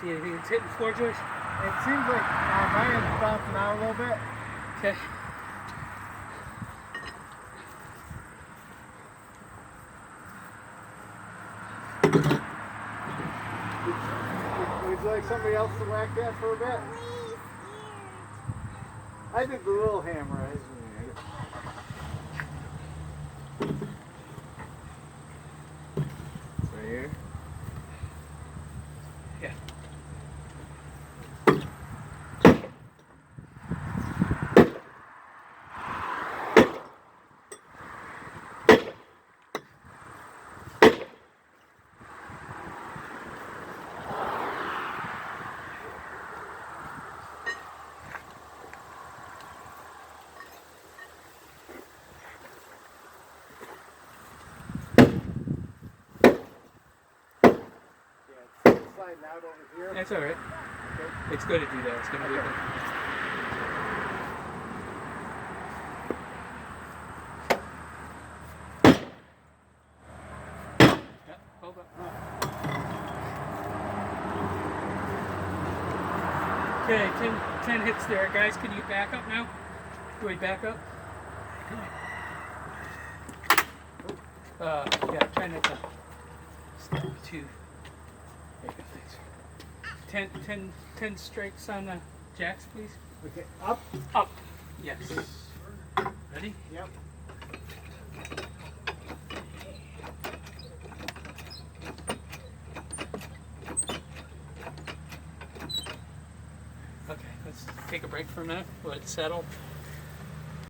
See anything that's hitting floor joist? It seems like my end's bouncing out a little bit. Okay. Would you like somebody else to whack that for a bit? I did the little hammer. Right here. Yeah. Sliding out over here. That's all right. Okay. It's good to do that. It's going to be good. Yeah, hold up. Okay, 10 hits there. Guys, can you back up now? Do we back up? Yeah, try not to step too. There you go, thanks. 10 strikes on the jacks, please. Okay, up. Up. Yes. Ready? Yep. Okay, let's take a break for a minute. Let it settle.